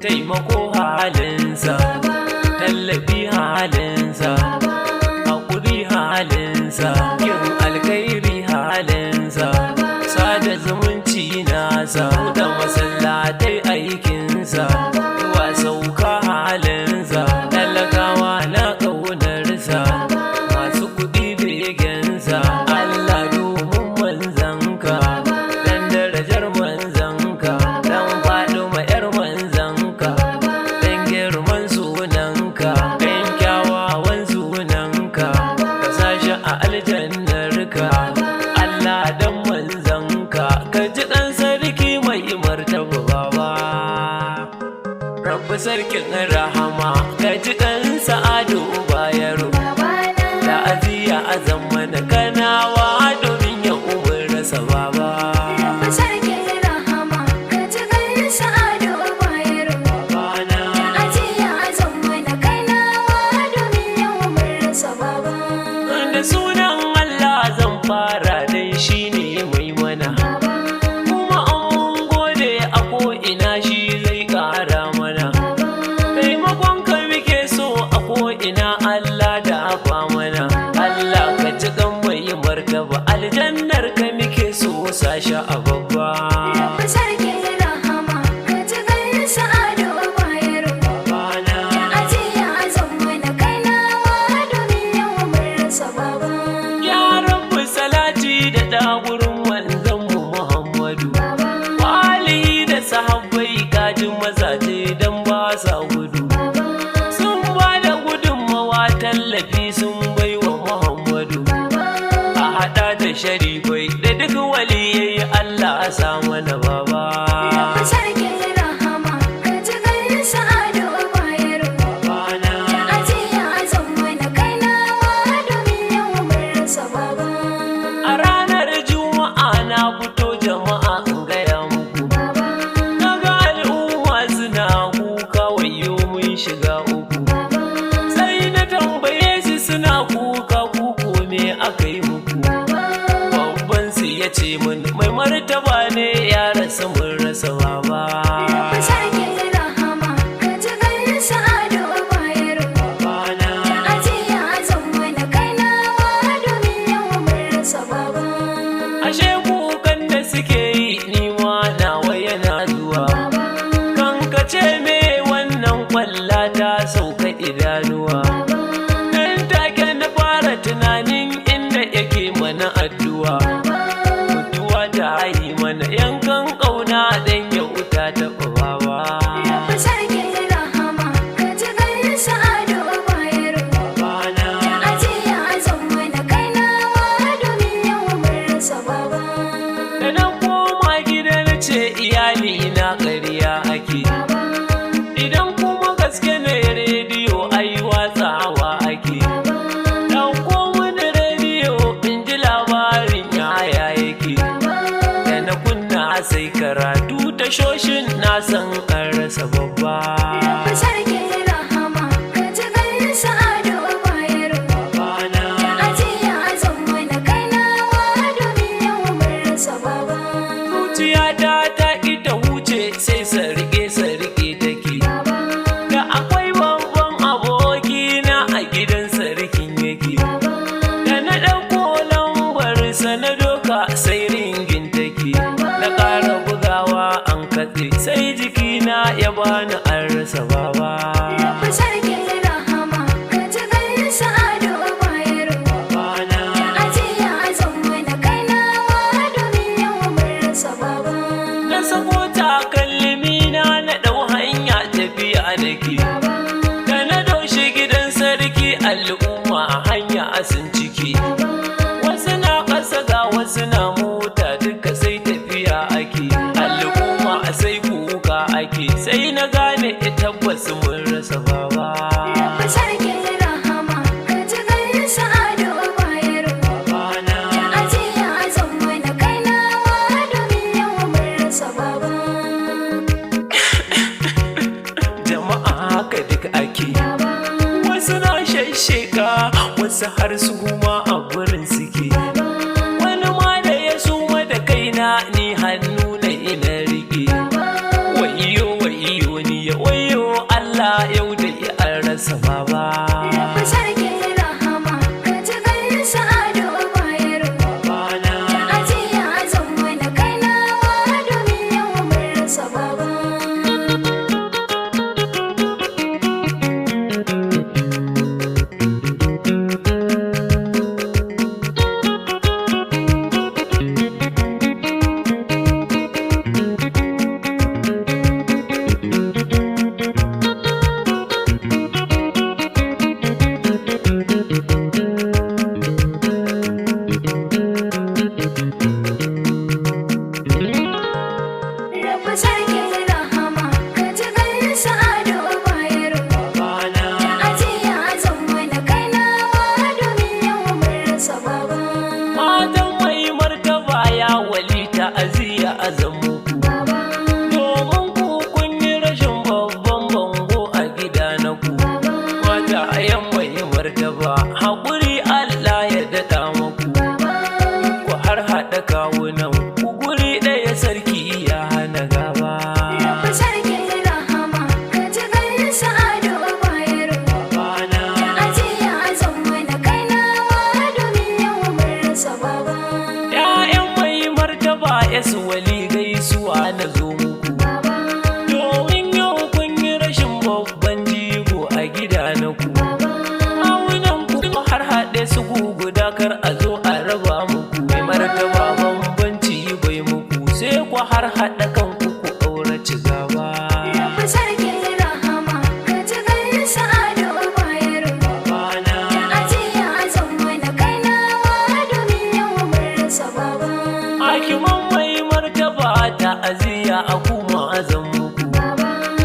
taimako halinsa, tallafi halinsa, haƙuri halinsa, yin alkhairi halinsa, sada zumunci nasa, da masallatai aikinsa, zuwa sauka halinsa, talakawa na ƙaunarsa, masu kuɗi begensa, Allah domin manzanka, dan darajar manzanka, dan Faɗuma 'yar manzanka, dan girman sunanka, dan kyawawan sunanka, ka sashi a aljannarka, Allah dan manzanka, ka ji ɗan sarki mai martaba baba. Rabbi sarkin rahama, ka ji ɗan Sa'adu Bayero, da aziya a zamana kanawa domin ya umarsa baba. Rabbi sarkin rahama, ka ji ɗan Sa'adu Bayero, Babana, da ajiya a zamana kanawa domin ya umarsa baba. da sunan Allah zan fara dai shi ne mai mana, kuma an mun gode a ko'ina shi zai ƙara mana. Taimakon ka muke so a ko'ina Allah da afa mana, Allah ka ci kan mai martaba, aljannar ka muke so sashi a babba. Rabbi sarkin rahama, ka ji ɗan Sa'adu Bayero, Babana, da ajiya a zamana kanawa domin ya umarsa baba. ya rabbi salati da ɗagurin wanzanmu Muhammadu, wali da sahabbai kajin mazaje don ba sa gudu, sun ba da gudunmawa tallafi sun bai wa Muhammadu, a haɗa da sharifai da duk waliyai Allah sa mana baba. Rabbi sarkin rahama, ka ji ɗan Sa'adu Bayero, Babana, da ajiya a zamana kanawa domin ya umarsa baba. a ranar Juma'a na fito jama'a in gaya muku, naga al'umma suna kuka wayo mun shiga uku, sai na tambaye su suna kuka kuku me aka yi muku, babban su ya ce min mai martaba ne ya rasa mun rasa baba. Rabbi sarkin rahama, ka ji ɗan Sa'adu Bayero, Babana, da ajiya a zamana kanawa domin ya umarsa baba. ashe kukan da suke yi ni ma nawa yana zuwa, kan ka ce me wannan kwalla ta sauka idanuwa, nan take na fara tunanin inda yake mana addu'a, mutuwa ta yi mana yankan ƙauna dan ya wuta ta babawa. Rabbi sarkin rahama, ka ji ɗan Sa'adu Bayero, Babana, da ajiya a zamana kanawa domin ya umarsa baba. da na koma gida na ce iyali na ƙarya ake, idan kuma gaske ne rediyo ai watsawa ake, ɗauko wani rediyo in ji labarin yaya yake, da na kunna sai karatu tashoshin na san an rasa babba. Rabbi sarkin rahama, ka ji ɗan Sa'adu Bayero, Babana, da ajiya a zamana kanawa domin ya umarsa baba. zuciyata ta ita huce sai sarƙe take, da akwai babban abokina a gidan sarkin yake, da na ɗauko lambarsa na doka sai ringin take, na ƙara bugawa an katse sai jikina ya bani an rasa baba. Rabbi sarkin rahama, ka ji ɗan Sa'adu Bayero, Babana, da ajiya a zamana kanawa domin ya umarsa baba. na sako takalmina na ɗau hanya tafiya nake, da na doshi gidan sarki al'umma a hanya sun ciki, wasu na ƙasa ga wasu na mota duka sai tafiya ake, al'umma sai kuka ake, sai na gane tabbas mun rasa baba. Rabbi sarkin rahama, ka ji ɗan Sa'adu Bayero, Babana, da ajiya a zamana kanawa domin ya umarsa baba. jama'a haka duk ake, wasu na shasheka wasu har su ma a gurin suke, wani ma da ya suma da kai yasu wali gaisuwa na zo muku domin yau kun yi rashin babban jigo a gida na ku kawunan ku har haɗe su guguda kar a zo a raba muku mai martaba bambanci bai muku sai ku har haɗa kanku ku ƙaurace gaba. Sarkin rahama ka ji gaisa ado bayar babana da ajiya zan mana kainawa domin yau mun rasa baba. Hakiman mai martaba ta aziya a kuma azan muku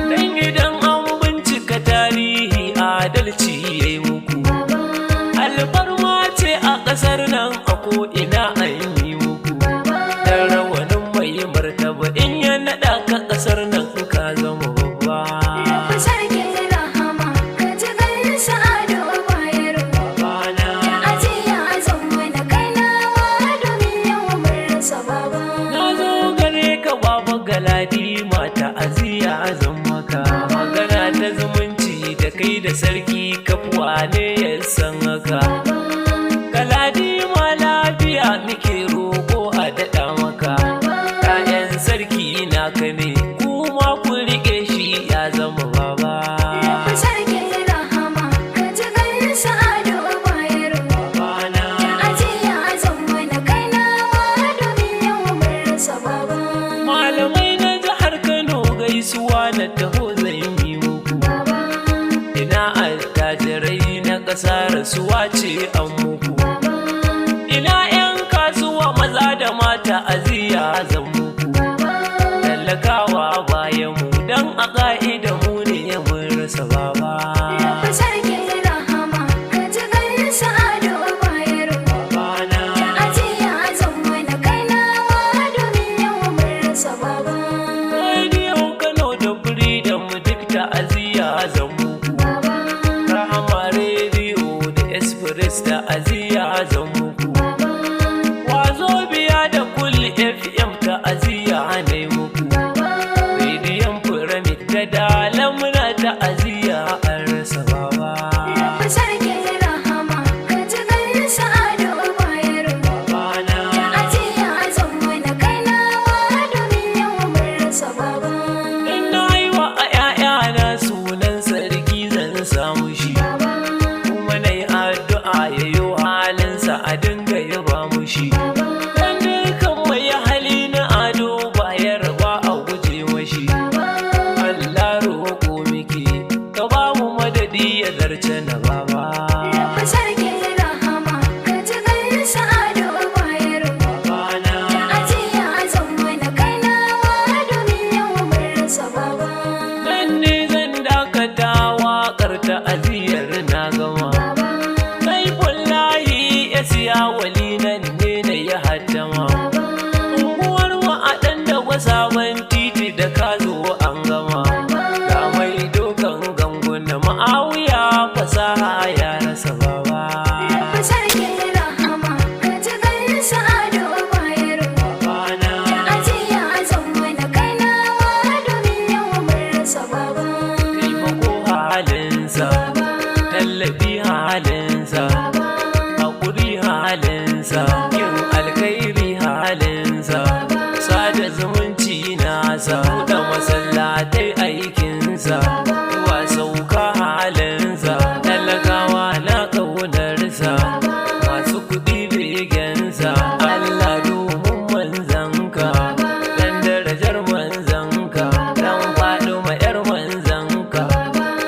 dan idan an bincika tarihi adalci yayi muku alfarma ce a ƙasar nan a ko'ina an yi muku dan rawanin mai martaba in ya naɗa ka ƙasar nan ka zama babba. Sarkin rahama ka ji gaisa ado bayar babana da ajiya zan mana kainawa domin yau mun rasa baba. Na zo gare ka baba galadi mata aziya zan maka magana ta zumunci da kai da sarki kafuwa ne ya san haka galadi ma lafiya muke roƙo a daɗa maka ƴaƴan sarki naka ne kuma ku riƙe shi ya zama baba. Sarkin rahama ka ji gaisa ado bayar babana da ajiya zan mana kainawa domin yau mun rasa baba. Malamai na jihar Kano gaisuwa na taho zan yi muku ina attajirai na ƙasa rasuwa ce an muku ina 'yan kasuwa maza da mata aziya zan muku tallakawa bayan mu dan a ƙa'ida mu ne mun rasa baba. Sarkin rahama ka ji gaisa ado bayar babana da ajiya zan mana kainawa domin yau mun rasa baba. Radio Kano da Freedom duk da aziya zan muku Rahama Radio da Express da aziya zan muku Wazo biya da Kul FM ta aziya ne muku Rediyon Pyramid da Dalamuna ta aziya an rasa baba. Sarkin rahama ka ji gaisa ado bayar babana da ajiya zan mana kainawa domin yau mun rasa baba. In na yi wa a ‘ya'yana sunan sarki zan samu shi kuma na yi addu'a ya yi halinsa a dinga yaba mushi dan dukan mai hali na ado bayarwa a guje mashi Allah roƙo muke ka ba mu madadi ya zarce na baba. Sarkin rahama ka ji gaisa ado bayar babana da ajiya zan mana kainawa domin yau mun rasa baba. Dan ne zan dakata waƙar ta aziyar na gama kai wallahi ya siya wali nan ne da ya haddama unguwar wa a ɗan da sabon titi da ka zo an gama ga mai dokan ganguna ma'awiya fasaha ya rasa baba. Sarkin rahama ka ji gaisa ado bayar babana da ajiya zan mana kainawa domin yau mun rasa baba. Taimako halinsa tallafi halinsa haƙuri halinsa yin alkhairi halinsa sada zumunci nasa da masallatai aikinsa wa sauka halinsa talakawa na ƙaunarsa masu kuɗi begensa Allah domin manzanka dan darajar manzanka dan faɗo ma 'yar manzanka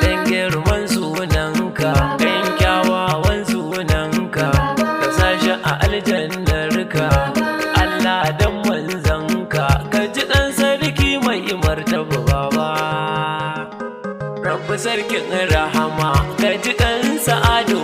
dan girman sunanka dan kyawawan sunanka ka sashi a aljannarka Allah dan manzanka ka ji ɗan sarki mai martaba baba. Rabbi sarkin rahama ka ji ɗan sa'ado